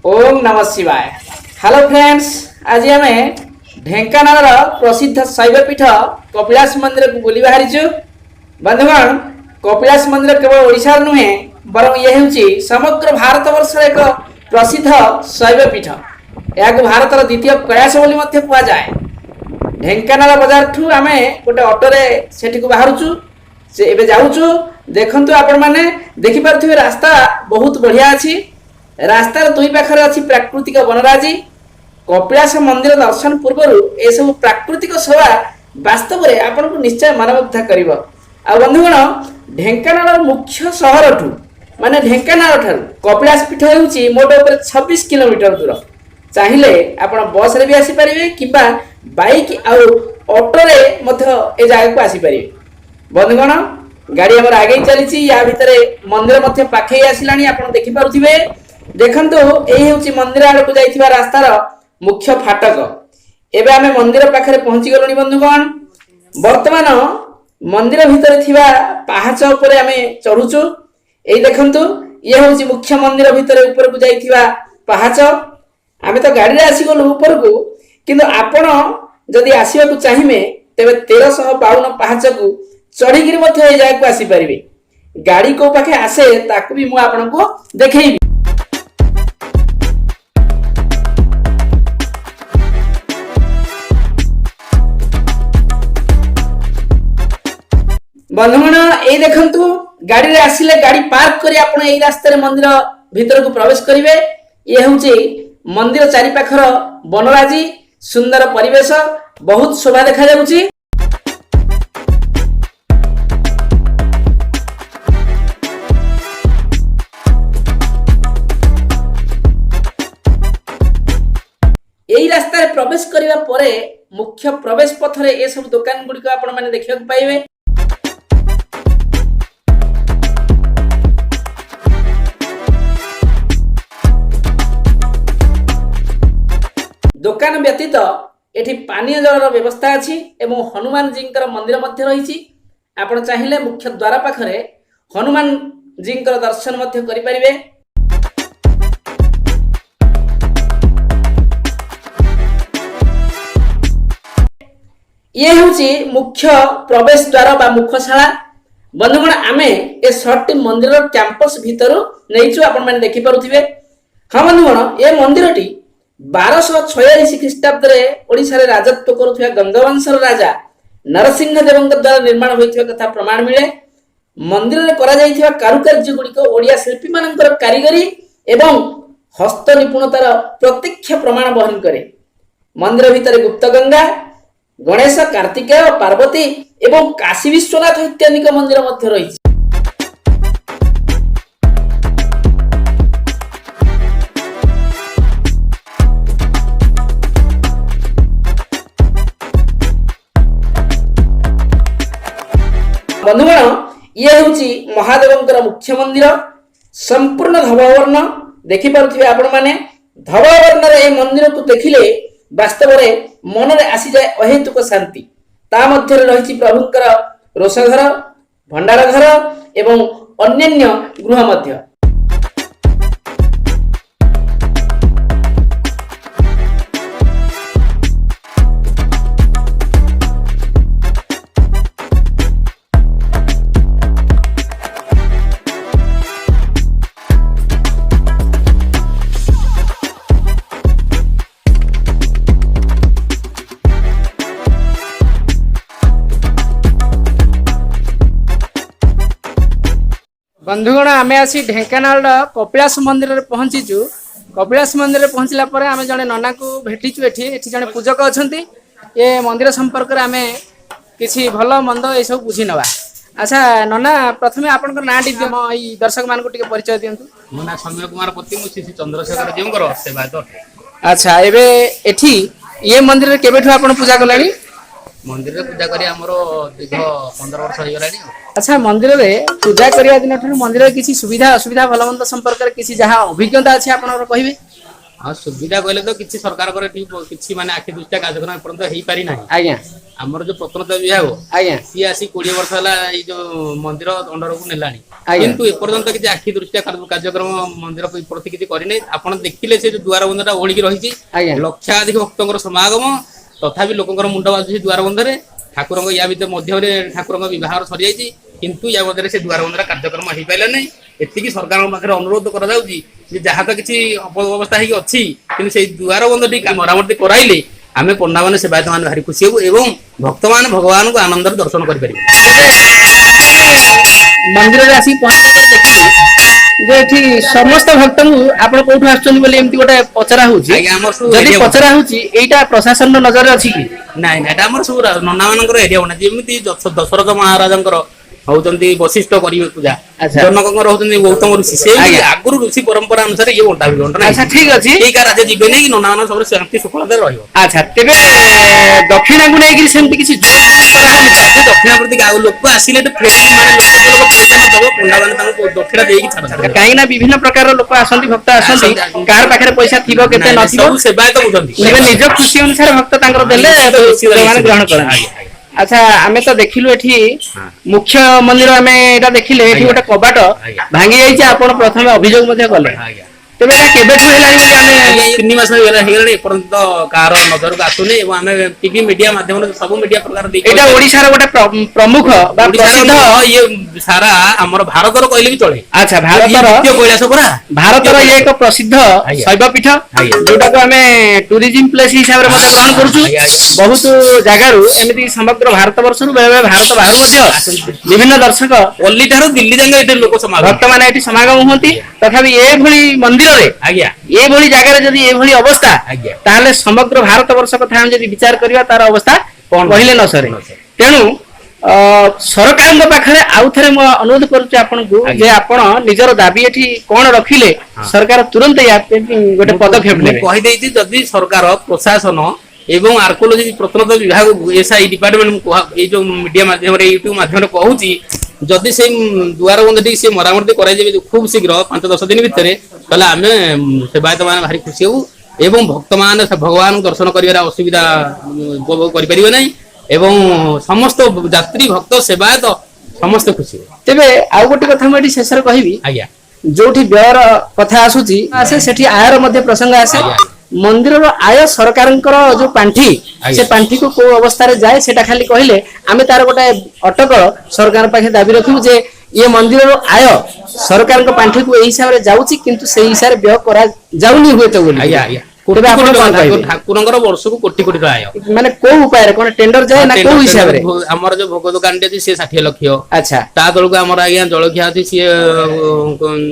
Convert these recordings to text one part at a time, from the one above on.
ओम नमः शिवाय। Hello friends, आज आम ढेंकानाल प्रसिद्ध शैवपीठ कपिलास मंदिर को बुली बाहरी। बंधुगण, कपिलास मंदिर केवल ओडिशा नुहे बरं ये हूँ समग्र भारत वर्ष एक प्रसिद्ध शैवपीठ। या भारतर द्वितीय कैलाश बोली कहुए। ढेंकानाल बजार ठू आम गोटे अटोरे से बाहरुचु से एबे जाऊचु। देखंतु आपण माने देखि पारथिबे रास्ता बहुत बढ़िया अछि। रास्तार दुई पाखरे अछि प्राकृतिक वनराजी। कपिलास मंदिर दर्शन पूर्व ए सब प्राकृतिक शोभा वास्तव में आपन को निश्चय मनमुग्ध करिवो। आ बंधुगण, ढेंकानाल मुख्य शहर ठू माने ढेंकानाल ठारू कपिलास पीठ हेउची मोट ऊपर 26 किलोमीटर दूर। चाहिले आपण बस रे भी आसी परिबे किबा बाइक आ ऑटो रे मध्य ए जागा को आसी परिबे। बंधुगण, गाड़ी हमर आगे चली या भितरे मंदिर मध्य पाखे आसिलानी। आपण देखि पारुथिबे। देखंतु एही होची मंदिर आड़ को जाइथिबा रास्तार मुख्य फाटक। एबे आमे मंदिर पाखरे पहुंची गलोनी। बंधुगण, वर्तमान मंदिर भितरे थिबा पहाच ऊपर आमे चढ़ुचु। एई देखंतु ये होची मुख्य मंदिर भितरे ऊपर को जाइथिबा पहाच। आमे तो गाड़ी रे आसी गलु ऊपर को, किंतु आपण जदि आसीबा को चाहिमे तेबे 1352 पहाच को चढ़ी मध्य ए जागा को आसी परिबे। गाड़ी को पाखे आसे ताकू भी मु आपनको देखैबी। बंधुगण, ए देखंतु गाड़ी रे आसिले गाड़ी पार्क करी आपण एई रास्ता रे मंदिर भीतर को प्रवेश करिवे। ये होची मंदिर चारि पाखर वनराजी, सुंदर परिवेश, बहुत शोभा देखा जाउची। एई रास्ता रे प्रवेश करिवा परे मुख्य प्रवेश पथ रे ए सब दुकान गुडी को आपण माने देखिया को पाइबे। दुकान व्यतीत एठी पानीय जलर व्यवस्था अछि एवं हनुमान जींकर मंदिर मध्य रहिछि। आपण चाहिले मुख्य द्वार पाखरे हनुमान जींकर दर्शन मध्य करि परिबे। ये होची मुख्य प्रवेश द्वार बा मुखशाला। बंधुगण, आमे ए शॉर्ट मंदिर कैंपस भीतर नैचु। आपण माने देखि पारुथिबे। हां बंधुगण, ए मंदिरटी 1246 ख्रीष्टाब्द रे ओडिसा रे राजत्व करुथिबा गंगवंशर राजा नरसिंह देवଙ୍କ द्वारा निर्माण होइथिबा कथा प्रमाण मिले। मंदिर रे करा जाइथिबा कारुकार्य गुडी को ओडिया शिल्पी मानकर कारीगरी एवं हस्त निपुणतार प्रत्यक्ष प्रमाण बहन करे। मंदिर भितर गुप्त गंगा, गणेश, कार्तिकेय, पार्वती एवं काशी विश्वनाथ इत्यादि मंदिर मध्य रही। बंधुगण, ये होची महादेवंकर मुख्य मंदिर। संपूर्ण धववर्ण देखि पारुथिबे आपण माने। धववर्ण रे ए मंदिर को देखिले वास्तव में मन रे आसी जाए अहेतुक शांति। ता मध्य रही प्रभुंकर रोषघर, भंडार घर एवं अन्यान्य गृह मध्य। बंधुगण, आमे आसी ढेंकानाल कपिलास मंदिर रे पहुंचीचु। कपिलास मंदिर रे पहुंचला परे आमे जने नना को भेटिचु। एठी जने पूजक अछंती। ये मंदिर संपर्क रे आमे किछि भलो मंद ए सब बुझी नवा। अच्छा नना, प्रथमे आपन नाम टी ई दर्शक मान को टिके परिचय दियंतु। मो ना सौम्य कुमार पति, मु श्री चंद्रशेखर जीवकर सेवायत। अच्छा, एबे एठी ये मंदिर रे केबेठु आपन पूजा कलानी? मंदिर रे पूजा करी हमरो दीर्घ 15 वर्ष होई गलानी। अच्छा, मंदिर रे पूजा करिया दिन ठु मंदिर रे किछि सुविधा असुविधा भलमंद संपर्क रे किछि जहा अभिज्ञता अछि आपन कहिबे? हाँ सुविधा कहले तो किसी सरकार किसी माने आखि दृष्टिया कार्यक्रम एपर्यंत हो पारि ना आज्ञा आमर जो प्रत्नतत्व विभाग आज्ञा सी आसी 20 वर्ष होला ये जो मंदिर अंडर को नेलानी आज्ञा किंतु एपर्यंत किसी आखि दृष्टिया कार्यक्रम मंदिर प्रति किसी करने आपण देखिले से जो द्वार बंधटा ओळिकी रही लक्षाधिक भक्तଙ୍କର समागम तथापि लोकଙ୍କର मुंड बाजु द्वार बंधरे ठाकुर या भितर मध्य ठाकुर बहार सरी जाइए किंतु या मध्य से द्वार बंधर कार्यक्रम हो पारा ना एति सरकार पाखे अनुरोध करा तो किसी अवस्था अच्छी कि द्वार बंध टी मरामती कराइले आम पंडा मैंने सेवायत मैंने भारी खुशी हूँ एवं भक्त मान भगवान को आनंद दर्शन कर मंदिर में आसिक देखिए समस्त भक्त आप कौटू आमती गोटे पचरा होती पचरा होता प्रशासन नजर अच्छी कि ना ना सब नना मान एरिया होना जमी दशरथ महाराज होती वशिष्ठ करेंगे पूजा जनक होती गौतम ऋषि से आगुरी ऋषि परंपरा अनुसार ये बंटा बंटा अच्छा ठीक अच्छे राजे जीवे नहीं कि नना मान सब शांति शुक्लता अच्छा तेरे दक्षिणा को लेकिन सेमती किसी दक्षिणा प्रति लोक आसिले दक्षिणा देकी कहीं विभिन्न प्रकार लोक आसती भक्त आसती कार पाखे पैसा थी सेवायत बुझे निज खुशी अनुसार भक्त देले ग्रहण कर अच्छा आमे तो देखिलु एठी मुख्य मंदिर आमे एटा देखिले एठी गोटे कबाट भांगी जाइछ आपण प्रथमे अभियोग मध्ये गले तेबे एटा केबे ठु हेलानी बोली आमे 3 मास हेलानी परंत कार नजर को आसुनी एवं आमे टीवी मीडिया माध्यम सब मीडिया प्रकार देखि एटा ओडिसा रो गोटे प्रमुख बा प्रसिद्ध ये सारा हमर भारत रो कहले भी चले अच्छा भारत रो द्वितीय कैलाश पुरा भारत रो ये एक प्रसिद्ध शैव पीठ जोटा को आमे टूरिज्म प्लेस हिसाब रे मध्ये ग्रहण करछु बहुत जगह रु एमिति समग्र भारत वर्ष रु बेले भारत बाहर मध्ये विभिन्न दर्शक ओल्ली थारो दिल्ली जांगे एटे लोक समागम भक्त माने एटी समागम होती तथापि ए भली मंदिर रे आज्ञा ए भली जगह रे जदी ए भली अवस्था ताले समग्र भारत वर्ष कथा हम जदी विचार करिया तार अवस्था पहिले न सरे तेनु सरकार पाखे आउ थे अनुरोध करुचे आपन को जे आपण निजर दाबी एठी कोन रखिले सरकार तुरंत या गोटे पदक्षेप ले कहि देइति जदी सरकार प्रशासन एवं आर्कोलॉजी प्रत्नतत्व विभाग एसआई डिपार्टमेंट ये जो मीडिया माध्यम यूट्यूब माध्यम कहूँ जदि से द्वार बंध टी मरामती कर खूब शीघ्र 5-10 दिन भितर ताले आम सेवायत मान भारी खुशी हूँ एवं भक्त मान भगवान दर्शन कर असुविधा कर ना एवं समस्त यात्री भक्त सेवायत समस्त खुशी तेबे आउ गोटे कथा मैं शेष कहबी आज्ञा जो व्ययर कथा आसूची आसे सेठी आयर मध्य प्रसंग आसे मंदिर रो आय सरकार जो पांठी से पांठी को अवस्था रे जाए सेटा खाली कहले आमे तार गोटे अटकल सरकार पाखे दाबी रखिबु जे ये मंदिर रो आय सरकार पांठी को एही हिसाब रे जाउची किंतु सेही हिसाब रे व्यय करा जाउनी हुए तो बोली आज्ञा आज्ञा ठाकुर वर्ष को कोटी कोटी आय माने को उपाय रे कोन टेंडर जाए ना को हिसाब रे हमर जो भोग दुकान टे से 60 लाख अच्छा ता तळ को हमर आज्ञा जळखिया अछि से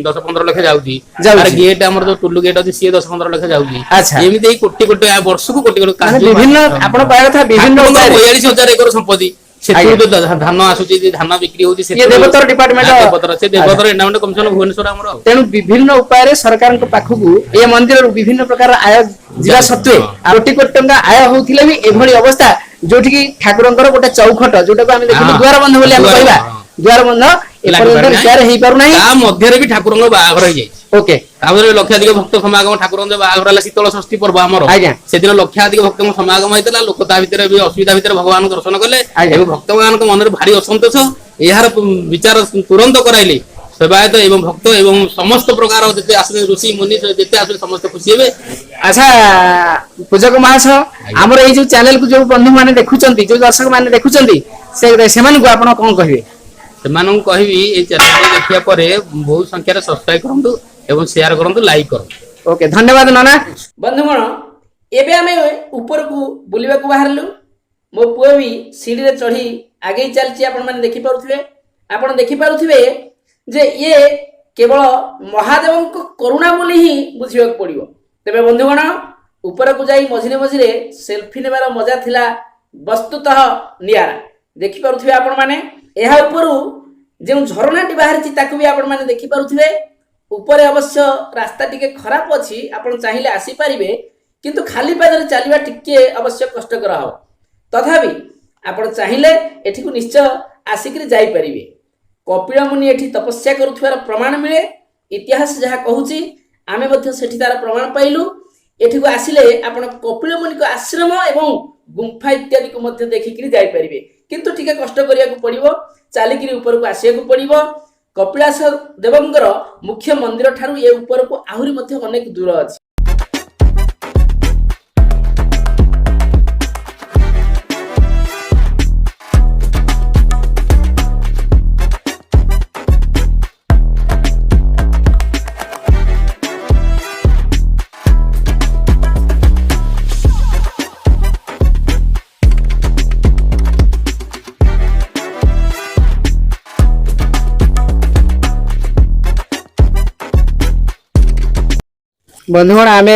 10-15 लाख जाउची आर गेट हमर जो टुल्लू गेट अछि से 10-15 लाख जाउची अच्छा एमिते कोटी कोटी वर्ष को कोटी कोटी माने विभिन्न आपण पाय कथा विभिन्न 42000 एकर संपत्ति धान आसुची धान बिक्री होती से देवतर डिपार्टमेंट देवतर से देवतर एंडामेंट कमिशन भुवनेश्वर हमर तेनु विभिन्न उपाय रे सरकार को पाखकु ए मंदिर विभिन्न प्रकार आय जिला सत्वे कोटी कोटी टंका आय होथिले भी एभली अवस्था जोठी की ठाकुरंकर गोटे चौखट जोटा को हम देखिलु द्वार बंध बोली हम कहबा द्वार बंध एपर रिपेयर हेई पारु नाही ता मध्य रे भी ठाकुरंग बाहागर हो जाई ओके तापर लक्षाधिक भक्त समागम ठाकुरंग बाहागर हला शीतल षष्ठी पर्व हमर से दिन लक्षाधिक भक्त समागम होइतला लोक ता भितर भी असुविधा भितर भगवान दर्शन करले एवं भक्त मान को मन रे भारी असंतोष यार विचार तुरंत कराइले सेवायत एवं भक्त एवं समस्त प्रकार जते आसने ऋषि मुनि जते आसने समस्त खुशी हेबे अच्छा पूजक महाश हमर ए जो चैनल को जो बंधु माने देखुचंती जो दर्शक माने देखुचंती से माने को आपण कोन कहिबे सेमानन कहबी ए चैनल देखिया परे बहुत संख्या रे सब्सक्राइब करंतु एवं शेयर करंतु लाइक करंतु ओके धन्यवाद नाना बंधुगण एबे हमें ऊपर को बुलिबा को बाहरलु मो पुओ भी सीढ़ी रे चढ़ी आगे चलची आपण माने देखि पारुथिबे जे ये केवल महादेव को करुणा बोली ही बुझिबा पड़िबो तेबे बंधुगण ऊपर को जाई मझिरे मझिरे सेल्फी नेबार मजा थिला वस्तुतः नियारा देखि पारुथिबे आपण माने एहा उपरु जे झरणाटी बाहरची ताकु भी आपण माने देखि पारुथिबे ऊपर अवश्य रास्ता टिके खराब अछि आपण चाहिले आसी परिबे किंतु खाली पादरे चलिबा टिके अवश्य कष्टकर हो तथापि आपण चाहिले एठी को निश्चय आसिकरी जाई परिबे कपिल मुनि एठी तपस्या करुथवार प्रमाण मिले इतिहास जहा कहूची आमे मध्ये सेठी तार प्रमाण पाइलु ଏଠିକୁ ଆସିଲେ ଆପଣ କପିଳ ମୁନିଙ୍କ ଆଶ୍ରମ ଏବଂ ଗୁମ୍ଫା ଇତ୍ୟାଦିକୁ ମଧ୍ୟ ଦେଖିକିରି ଯାଇପାରିବେ। କିନ୍ତୁ ଟିକେ କଷ୍ଟ କରିବାକୁ ପଡ଼ିବ, ଚାଲିକିରି ଉପରକୁ ଆସିବାକୁ ପଡ଼ିବ। କପିଳାସ ଦେବଙ୍କର ମୁଖ୍ୟ ମନ୍ଦିର ଠାରୁ ଏ ଉପରକୁ ଆହୁରି ମଧ୍ୟ ଅନେକ ଦୂର ଅଛି। बंधुगण आम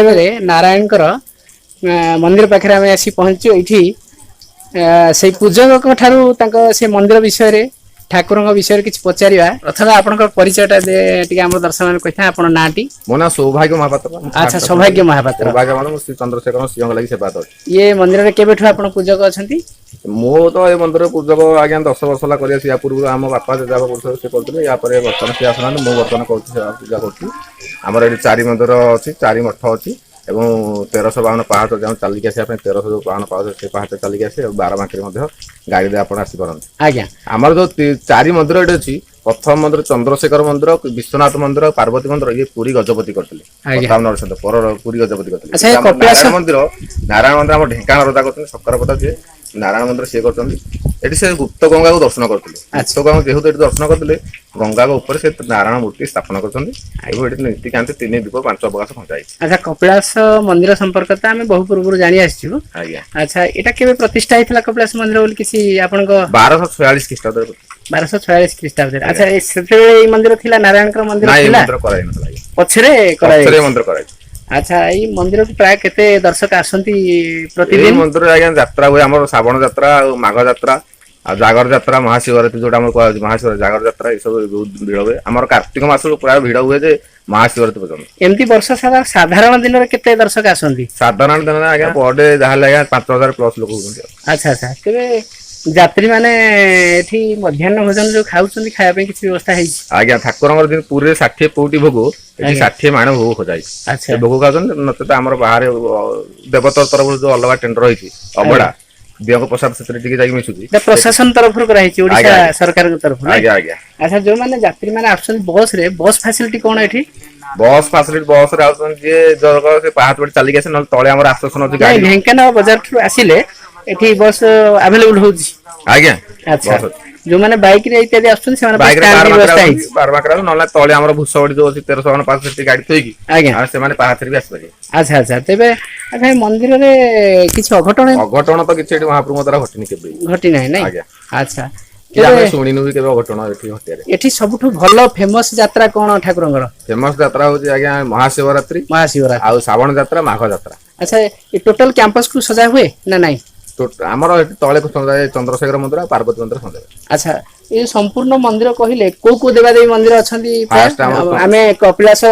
नारायणकर मंदिर पाखे आम आसी पहुंचु। ये से पूजक ठारू से मंदिर विषय ठाकुर विषय किसी पचारा प्रथम आप परिचयटा आम दर्शक कही आप नाटी मो ना सौभाग्य महापात्र। अच्छा सौभाग्य महापात्र श्री चंद्रशेखर सिंह लगी सेवा ये मंदिर केबेठु आप पूजक अच्छा मो तो ये मंदिर पूजक आज्ञा 10 वर्ष है पूर्व आम बापा जब करते या बर्तमान सी आसना मुझे बर्तमान पूजा कर 4 मंदिर अच्छी 4 मठ अच्छी एवं 1352 पाहाच जहाँ चलिक आसा 1352 पाहाच से पाहाच चलिक आसे 12 बांकी गाड़ी आप आज्ञा आमर जो 4 मंदिर ये अच्छी प्रथम मंदिर चंद्रशेखर मंदिर विश्वनाथ मंदिर पार्वती मंदिर ये पूरी गजपति करते पूरी गजपति करते नारायण मंदिर आम ढेंकानाल रजा कर सकर पता जी नारायण मंदिर सी कर से गुप्त गंगा को दर्शन करते गुप्त गंगा जेहतु ये दर्शन करते गंगा ऊपर से नारायण मूर्ति स्थापन कर नीतिकांति 3 दीप 5 अवकाश पहुंचाई। अच्छा कपिलास मंदिर संपर्क तो आम बहु पूर्व जानी आसचु। अच्छा एटा केबे प्रतिष्ठा हेतला कपिलास मंदिर बोली किसी आपन को 1246 ख्रीष्टाब्द 1246 ख्रीष्टाब्द। अच्छा ए मंदिर थिला नारायणकर मंदिर थिला मंदिर कराई नथला पछरे कराई मंदिर कराई। अच्छा ये मंदिर को प्राय केते दर्शक आसंती प्रतिदिन मंदिर आज्ञा यात्रा हुए आम श्रावण यात्रा माघ यात्रा जागर यात्रा महाशिवरात्रि जो महाशिवरात्रि जागर यात्रा ये सब बहुत भीड़ हुए आम कार्तिक मास प्राय भीड़ हुए जे महाशिवरात्रि पर्यटन एमती वर्ष सारा साधारण दिन में केते दर्शक आसंती साधारण दिन आज्ञा पर डे जहाँ 5000 प्लस लोक होते। अच्छा अच्छा तेरे यात्री माने एठी मध्याह्न भोजन जो खाउछंती खाया पे किछि व्यवस्था है आज्ञा ठाकुरंगर दिन पूरे 60 पौटी भोग एठी 60 माण भोग हो जाय। अच्छा भोग खाउछन नते हमर बाहर देवतर तरफ जो अलग टेंडर रही अबड़ा देव प्रसाद से जाई मिसुची प्रशासन तरफ रही ओडिशा सरकार के तरफ। आज्ञा आज्ञा अच्छा जो माने यात्री माने आछन बस रे बस फैसिलिटी कोन एठी बस फैसिलिटी बस रे आछन जे जरक से पाहाच पड़ चली गेसे न तळे हमर आश्वासन अछि गाड़ी ढेंकानाल बाजार थ्रू आसिले एठी बस अवेलेबल होची। आज्ञा अच्छा जो माने बाइक रे इत्यादि आछन से माने बाइक रे बारबाकरा न तळे हमर भुसवडी जो अछि 1305 गाड़ी थोइकी आज्ञा से माने पाहाच रे भी आसबे। अच्छा अच्छा तेबे अच्छा मंदिर रे किछि अघटन तो किछि एठी महाप्रभु द्वारा घटिनी केबे घटी नै आज्ञा। अच्छा आमे सुनिनु भी केबे अघटन एठी घटिया रे एठी सबठु भलो फेमस यात्रा कोन ठाकुरंगर फेमस यात्रा होची आज्ञा महाशिवरात्रि आ श्रावण यात्रा माघ यात्रा। अच्छा ये टोटल कैंपस को सजा हुए ना नहीं तो आमर तले चंद्रशेखर मंदिर पार्वती मंदिर सजा। अच्छा ये संपूर्ण मंदिर कहले को देवादेवी मंदिर अछंती आमे कपिलास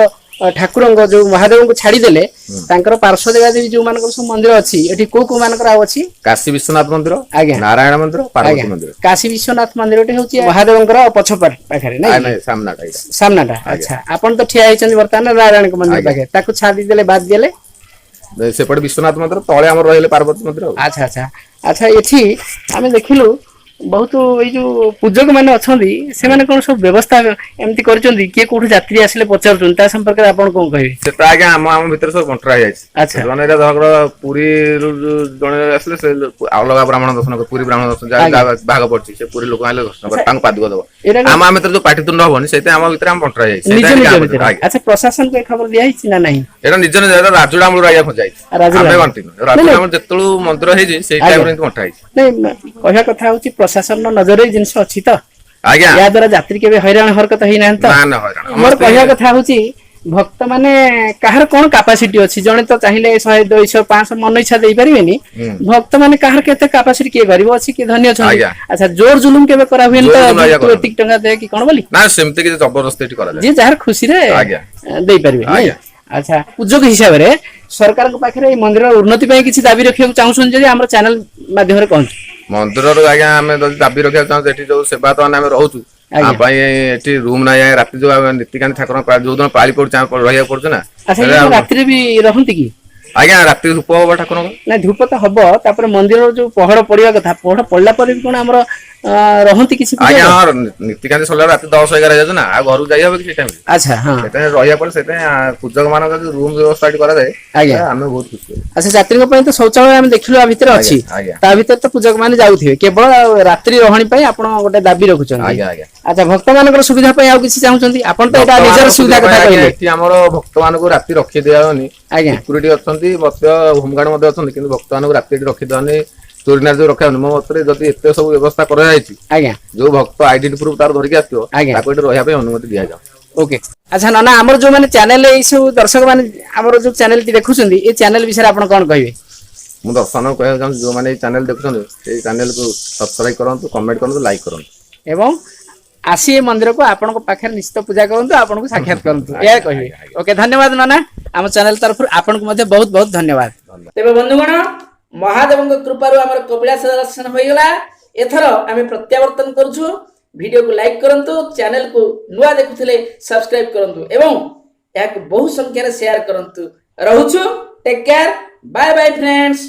ठाकुर जो महादेव को छाड़ी देले तांकर पार्श्व देवादेवी जो मानकर सब मंदिर अछि एठी को मानकर आ अछि काशी विश्वनाथ मंदिर नारायण मंदिर पार्वती मंदिर। काशी विश्वनाथ मंदिर टे होछि महादेवंकर पछपर पाखरे नै सामनाटा। अच्छा आपण तो ठिया हिचन वर्तमान नारायण के मंदिर पाखे ताकू छाड़ी देले बाद देले सेपटे विश्वनाथ मंदिर तले आम रही पार्वती मंदिर। अच्छा अच्छा अच्छा ये आम देखिलु बहुत ये जो पूजक मैंने अच्छा से माने कौन सब व्यवस्था एमती करचंदी किए कोठु यात्री आसिले पचारचुन ता संपर्क रे आपण कोन कहबे सेटा आगे हम भीतर सब बंटरा जाय। अच्छा जने रे धर पूरी जने आसिले से अलग ब्राह्मण दर्शन कर पूरी ब्राह्मण दर्शन भाग पड़ची से पूरी लोक आले दर्शन कर तांग पादुक दबो हम भीतर जो पाटितुंड होबनी सेते हम भीतर हम बंटरा जाय सेटा। अच्छा प्रशासन को खबर दिया हिची ना नहीं एटा निज निज राजुडा हम राया खजाई हमें कंटिन्यू राजुडा हम जेतळु मंदिर हे जे से टाइम रे बंटरा जाय नै कहया कथा होची प्रशासन नजर जिनस अच्छी तो आज्ञा या द्वारा यात्री के हैरान हरकत ही ना ना हैरान मोर कहया कथा होची भक्त माने काहर कोन कैपेसिटी अछि जणे तो चाहिले 100 200 500 मन इच्छा देई परिबेनी भक्त माने काहर केते कैपेसिटी के गरिबो अछि कि धन्य छ। अच्छा जोर जुलुम केबे करा हुएन तो एतिक टंगा दे कि कोन बोली ना सेमते कि जबरदस्ती करा जाय जे जहार खुशी रे देई परिबे नै। अच्छा पूजक हिसाब रे सरकार को पाखरे मंदिर उन्नति पय किछि दाबी रखियो चाहउछन जे हमर चैनल माध्यम रे कहू मंदिर आज्ञा आम दाबी रखा चाहूँ जो सेवा तो आम रोचु ये रूम ना रात जो नीतिकांत ठाकुर जो दिन पाली पड़े रहा पड़े ना। राति भी रहती कि ଆଜ୍ଞା ରାତି ଧୂପ ହବ ଠାକୁରଙ୍କ ନା ଧୂପ ତ ହବ ତାପରେ ମନ୍ଦିରର ଯୋଉ ପହଡ ପଡିବା କଥା ପହଡ ପଡିଲା ପରେ ବି କଣ ଆମର ରହନ୍ତି କିଛି ପୂଜକ? ଆଜ୍ଞା ହଁ ନୀତିକାନ୍ତି ସରିଲା ରାତି 10-11 ହେଇଯାଉଛି ନା ଆଉ ଘରକୁ ଯାଇ ହବ କି ସେ ଟାଇମରେ ଆଚ୍ଛା ହଁ ସେଥିପାଇଁ ରହିବା ପରେ ସେଥିପାଇଁ ପୂଜକ ମାନଙ୍କ ଯୋଉ ରୁମ ବ୍ୟବସ୍ଥା ଏଠି କରାଯାଏ ଆଜ୍ଞା ଆମେ ବହୁତ ଖୁସି ହଉ। ଆଚ୍ଛା ଯାତ୍ରୀଙ୍କ ପାଇଁ ତ ଶୌଚାଳୟ ଆମେ ଦେଖିଲୁ ଆ ଭିତରେ ଅଛି ଆଜ୍ଞା ଆଜ୍ଞା ତା ଭିତରେ ତ ପୂଜକ ମାନେ ଯାଉଥିବେ କେବଳ ରାତ୍ରି ରହଣୀ ପାଇଁ ଆପଣ ଗୋଟେ ଦାବି ରଖୁଛନ୍ତି। ଆଜ୍ଞା ଆଜ୍ଞା ଆଚ୍ଛା ଭକ୍ତ ମାନଙ୍କର ସୁବିଧା ପାଇଁ ଆଉ କିଛି ଚାହୁଁଛନ୍ତି ଆପଣ ତ ଏଇଟା ନିଜର ଭକ୍ତମାନଙ୍କ ସୁବିଧା କଥା ପାଇଁ ଆଜ୍ଞା କହିଲେ। ଏଠି ଆମର ଭକ୍ତମାନଙ୍କୁ ରାତି ରଖି ଦିଆଯାଉନି ଆଜ୍ଞା ସିକ୍ୟୁରିଟି ଅଛନ୍ତି ମଧ୍ୟ ହୋମଗାର୍ଡ ମଧ୍ୟ ଅଛନ୍ତି କିନ୍ତୁ ଭକ୍ତମାନଙ୍କୁ ରାତି ଏଠି ରଖିଦିଆଯାଉନି ଚୋରି ନାରୀ ରଖା ହଉନି ମୋ ମତରେ ଯଦି ଏତେ ସବୁ ବ୍ୟବସ୍ଥା କରାଯାଇଛି ଆଜ୍ଞା ଯୋଉ ଭକ୍ତ ଆଇଡେଣ୍ଟି ପ୍ରୁଫ ତାର ଧରିକି ଆସିଥିବ ଆଜ୍ଞା ତାକୁ ଏଠି ରହିବା ପାଇଁ ଅନୁମତି ଦିଆଯାଉ। ଓକେ ଆଚ୍ଛା ନନା ଆମର ଯୋଉମାନେ ଚ୍ୟାନେଲ ଏଇ ସବୁ ଦର୍ଶକ ମାନେ ଆମର ଯୋଉ ଚ୍ୟାନେଲଟି ଦେଖୁଛନ୍ତି ଏଇ ଚ୍ୟାନେଲ ବିଷୟରେ ଆପଣ କଣ କହିବେ? ମୁଁ ଦର୍ଶକଙ୍କୁ କହିବାକୁ ଚାହୁଁଛି ଯୋଉମାନେ ଏଇ ଚ୍ୟାନେଲ ଦେଖୁଛନ୍ତି ଏଇ ଚ୍ୟାନେଲକୁ ସବସ୍କ୍ରାଇବ କରନ୍ତୁ କମେଣ୍ଟ କରନ୍ତୁ ଲାଇକ୍ କରନ୍ତୁ ଏବଂ ଆସି ଏ ମନ୍ଦିରକୁ ଆପଣଙ୍କ ପାଖରେ ନିଶ୍ଚିତ ପୂଜା କରନ୍ତୁ ଆପଣଙ୍କୁ ସାକ୍ଷାତ କରନ୍ତୁ ଏହା ଆଜ୍ଞା କହିବେ। ଆଜ୍ଞା ଆଜ୍ଞା ଓକେ ଧନ୍ୟବାଦ ନନା ଆମ ଚ୍ୟାନେଲ ତରଫରୁ ଆପଣଙ୍କୁ ମଧ୍ୟ ବହୁତ ବହୁତ ଧନ୍ୟବାଦ। ତେବେ ବନ୍ଧୁଗଣ ମହାଦେବଙ୍କ କୃପାରୁ ଆମର କପିଳାସ ଦର୍ଶନ ହୋଇଗଲା ଏଥର ଆମେ ପ୍ରତ୍ୟାବର୍ତ୍ତନ କରୁଛୁ ଭିଡିଓକୁ ଲାଇକ୍ କରନ୍ତୁ ଚ୍ୟାନେଲକୁ ନୂଆ ଦେଖୁଥିଲେ ସବସ୍କ୍ରାଇବ କରନ୍ତୁ ଏବଂ ଏହାକୁ ବହୁ ସଂଖ୍ୟାରେ ସେୟାର କରନ୍ତୁ ରହୁଛୁ take care bye bye friends.